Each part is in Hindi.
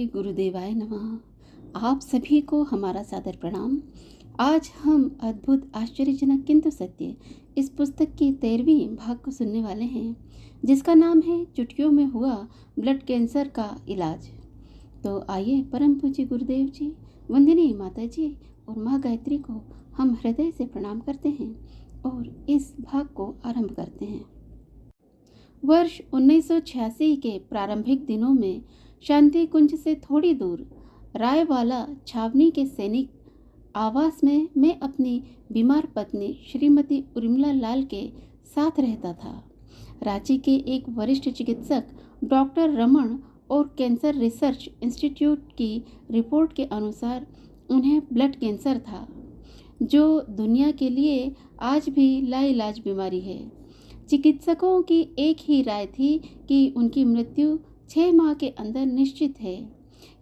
श्री गुरुदेवाय नमः। आप सभी को हमारा सादर प्रणाम। आज हम अद्भुत आश्चर्यजनक किंतु सत्य इस पुस्तक की 13वीं भाग को सुनने वाले हैं, जिसका नाम है चुटकियों में हुआ ब्लड कैंसर का इलाज। तो आइए परम पूज्य गुरुदेव जी, वंदनीय माता जी और माँ गायत्री को हम हृदय से प्रणाम करते हैं और इस भाग को आरंभ करते हैं। वर्ष 1986 के प्रारंभिक दिनों में शांति कुंज से थोड़ी दूर रायवाला छावनी के सैनिक आवास में मैं अपनी बीमार पत्नी श्रीमती उर्मिला लाल के साथ रहता था। रांची के एक वरिष्ठ चिकित्सक डॉक्टर रमन और कैंसर रिसर्च इंस्टीट्यूट की रिपोर्ट के अनुसार उन्हें ब्लड कैंसर था, जो दुनिया के लिए आज भी लाइलाज बीमारी है। चिकित्सकों की एक ही राय थी कि उनकी मृत्यु 6 माह के अंदर निश्चित है।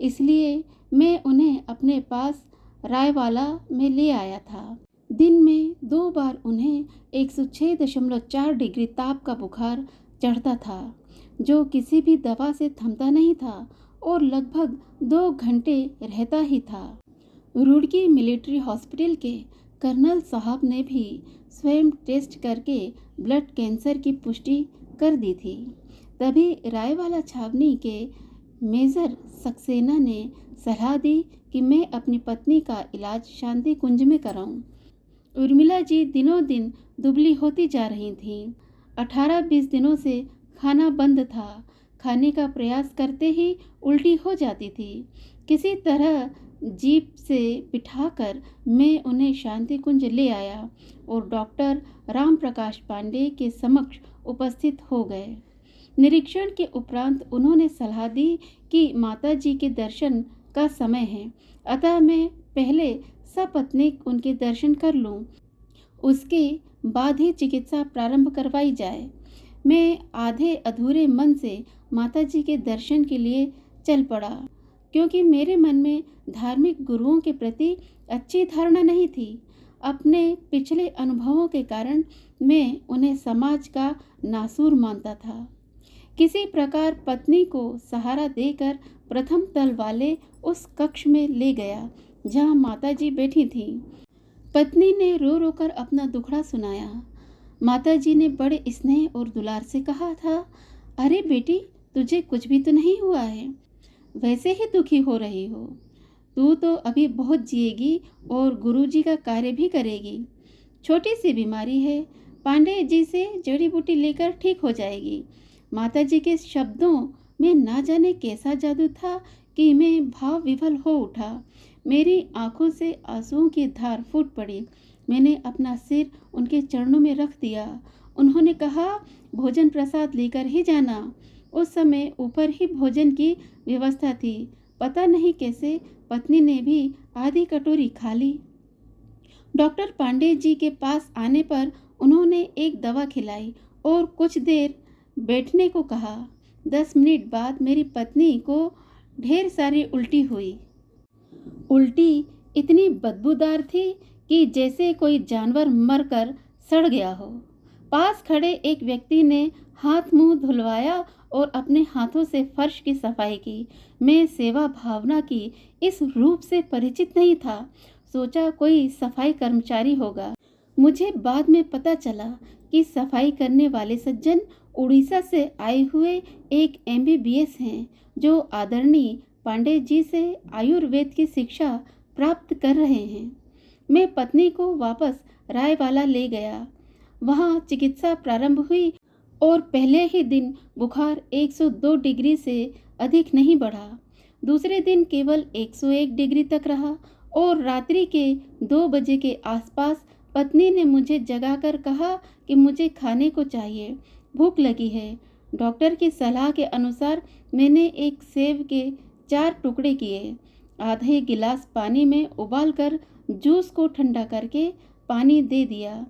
इसलिए मैं उन्हें अपने पास रायवाला में ले आया था। दिन में 2 बार उन्हें 106.4 डिग्री ताप का बुखार चढ़ता था, जो किसी भी दवा से थमता नहीं था और लगभग 2 घंटे रहता ही था। रुड़की मिलिट्री हॉस्पिटल के कर्नल साहब ने भी स्वयं टेस्ट करके ब्लड कैंसर की पुष्टि कर दी थी। तभी रायवाला छावनी के मेजर सक्सेना ने सलाह दी कि मैं अपनी पत्नी का इलाज शांति कुंज में कराऊं। उर्मिला जी दिनों दिन दुबली होती जा रही थीं। 18-20 दिनों से खाना बंद था। खाने का प्रयास करते ही उल्टी हो जाती थी। किसी तरह जीप से बिठाकर मैं उन्हें शांति कुंज ले आया और डॉक्टर राम प्रकाश पांडे के समक्ष उपस्थित हो गए। निरीक्षण के उपरांत उन्होंने सलाह दी कि माता जी के दर्शन का समय है, अतः मैं पहले सपत्नीक उनके दर्शन कर लूं, उसके बाद ही चिकित्सा प्रारंभ करवाई जाए। मैं आधे अधूरे मन से माता जी के दर्शन के लिए चल पड़ा, क्योंकि मेरे मन में धार्मिक गुरुओं के प्रति अच्छी धारणा नहीं थी। अपने पिछले अनुभवों के कारण मैं उन्हें समाज का नासूर मानता था। किसी प्रकार पत्नी को सहारा देकर प्रथम तल वाले उस कक्ष में ले गया जहां माताजी बैठी थीं। पत्नी ने रो रो कर अपना दुखड़ा सुनाया। माताजी ने बड़े स्नेह और दुलार से कहा था, अरे बेटी, तुझे कुछ भी तो नहीं हुआ है, वैसे ही दुखी हो रही हो। तू तो अभी बहुत जिएगी और गुरुजी का कार्य भी करेगी। छोटी सी बीमारी है, पांडे जी से जड़ी बूटी लेकर ठीक हो जाएगी। माताजी के शब्दों में ना जाने कैसा जादू था कि मैं भाव विभल हो उठा। मेरी आंखों से आंसुओं की धार फूट पड़ी। मैंने अपना सिर उनके चरणों में रख दिया। उन्होंने कहा, भोजन प्रसाद लेकर ही जाना। उस समय ऊपर ही भोजन की व्यवस्था थी। पता नहीं कैसे पत्नी ने भी आधी कटोरी खा ली। डॉक्टर पांडे जी के पास आने पर उन्होंने एक दवा खिलाई और कुछ देर बैठने को कहा। 10 मिनट बाद मेरी पत्नी को ढेर सारी उल्टी हुई। उल्टी इतनी बदबूदार थी कि जैसे कोई जानवर मरकर सड़ गया हो। पास खड़े एक व्यक्ति ने हाथ मुंह धुलवाया और अपने हाथों से फर्श की सफाई की। मैं सेवा भावना की इस रूप से परिचित नहीं था। सोचा कोई सफाई कर्मचारी होगा। मुझे बाद में पता चला कि सफाई करने वाले सज्जन उड़ीसा से आए हुए एक MBBS हैं, जो आदरणीय पांडे जी से आयुर्वेद की शिक्षा प्राप्त कर रहे हैं। मैं पत्नी को वापस रायवाला ले गया। वहाँ चिकित्सा प्रारंभ हुई और पहले ही दिन बुखार 102 डिग्री से अधिक नहीं बढ़ा। दूसरे दिन केवल 101 डिग्री तक रहा और रात्रि के 2 बजे के आसपास पत्नी ने मुझे जगाकर कहा कि मुझे खाने को चाहिए, भूख लगी है। डॉक्टर की सलाह के अनुसार मैंने एक सेब के 4 टुकड़े किए, आधे गिलास पानी में उबालकर जूस को ठंडा करके पानी दे दिया।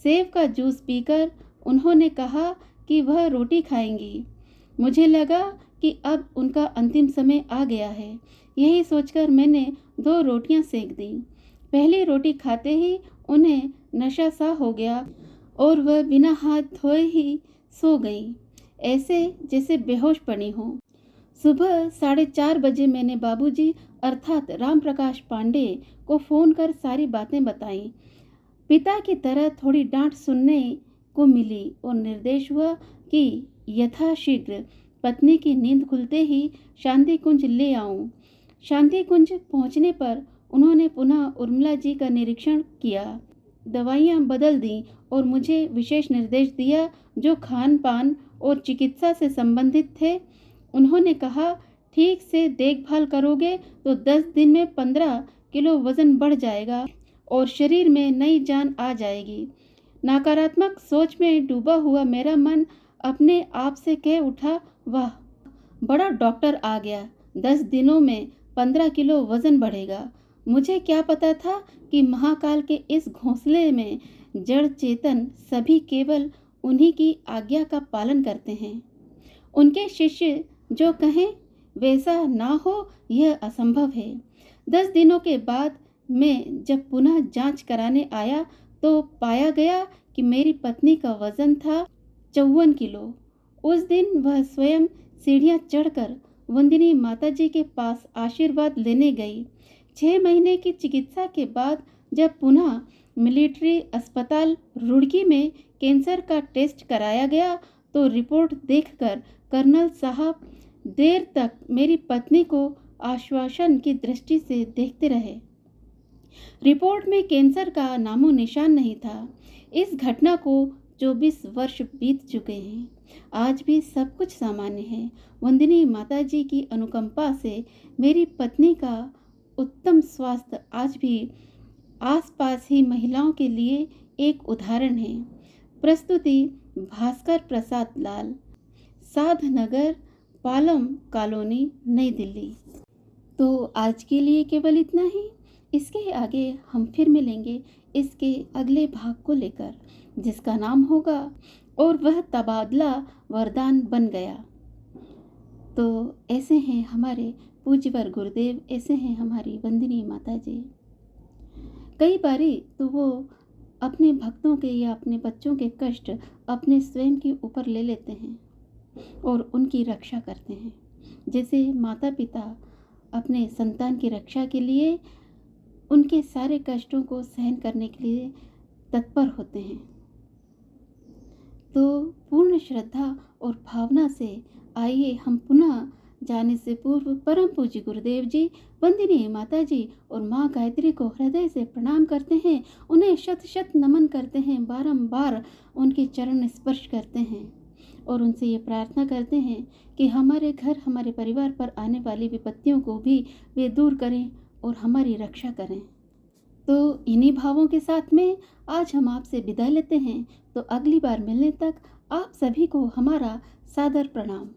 सेब का जूस पीकर उन्होंने कहा कि वह रोटी खाएंगी। मुझे लगा कि अब उनका अंतिम समय आ गया है। यही सोचकर मैंने 2 रोटियां सेक दी। पहली रोटी खाते ही उन्हें नशा सा हो गया और वह बिना हाथ धोए ही सो गई, ऐसे जैसे बेहोश पड़ी हो। सुबह 4:30 बजे मैंने बाबूजी अर्थात राम प्रकाश पांडे को फ़ोन कर सारी बातें बताईं। पिता की तरह थोड़ी डांट सुनने को मिली और निर्देश हुआ कि यथाशीघ्र पत्नी की नींद खुलते ही शांति कुंज ले आऊं। शांति कुंज पहुंचने पर उन्होंने पुनः उर्मिला जी का निरीक्षण किया, दवाइयां बदल दी और मुझे विशेष निर्देश दिया जो खान पान और चिकित्सा से संबंधित थे। उन्होंने कहा, ठीक से देखभाल करोगे तो 10 दिन में 15 किलो वजन बढ़ जाएगा और शरीर में नई जान आ जाएगी। नकारात्मक सोच में डूबा हुआ मेरा मन अपने आप से कह उठा, वाह, बड़ा डॉक्टर आ गया। 10 दिनों में 15 किलो वजन बढ़ेगा। मुझे क्या पता था कि महाकाल के इस घोंसले में जड़ चेतन सभी केवल उन्हीं की आज्ञा का पालन करते हैं। उनके शिष्य जो कहें वैसा ना हो, यह असंभव है। 10 दिनों के बाद मैं जब पुनः जांच कराने आया तो पाया गया कि मेरी पत्नी का वजन था 54 किलो। उस दिन वह स्वयं सीढ़ियां चढ़कर वंदिनी माताजी के पास आशीर्वाद लेने गई। 6 महीने की चिकित्सा के बाद जब पुनः मिलिट्री अस्पताल रुड़की में कैंसर का टेस्ट कराया गया तो रिपोर्ट देखकर कर्नल साहब देर तक मेरी पत्नी को आश्वासन की दृष्टि से देखते रहे। रिपोर्ट में कैंसर का नामो निशान नहीं था। इस घटना को 24 वर्ष बीत चुके हैं। आज भी सब कुछ सामान्य है। वंदिनी माताजी की अनुकंपा से मेरी पत्नी का उत्तम स्वास्थ्य आज भी आसपास ही महिलाओं के लिए एक उदाहरण है। प्रस्तुति भास्कर प्रसाद लाल, साधनगर, पालम कॉलोनी, नई दिल्ली। तो आज के लिए केवल इतना ही। इसके आगे हम फिर मिलेंगे इसके अगले भाग को लेकर, जिसका नाम होगा और वह तबादला वरदान बन गया। तो ऐसे हैं हमारे पूज्यवर गुरुदेव, ऐसे हैं हमारी वंदिनी माता जी। कई बारी तो वो अपने भक्तों के या अपने बच्चों के कष्ट अपने स्वयं के ऊपर ले लेते हैं और उनकी रक्षा करते हैं। जैसे माता पिता अपने संतान की रक्षा के लिए उनके सारे कष्टों को सहन करने के लिए तत्पर होते हैं। तो पूर्ण श्रद्धा और भावना से आइए हम पुनः जाने से पूर्व परम पूज्य गुरुदेव जी, वंदिनी माता जी और माँ गायत्री को हृदय से प्रणाम करते हैं। उन्हें शत शत नमन करते हैं, बारंबार उनके चरण स्पर्श करते हैं और उनसे ये प्रार्थना करते हैं कि हमारे घर, हमारे परिवार पर आने वाली विपत्तियों को भी वे दूर करें और हमारी रक्षा करें। तो इन्हीं भावों के साथ में आज हम आपसे विदा लेते हैं। तो अगली बार मिलने तक आप सभी को हमारा सादर प्रणाम।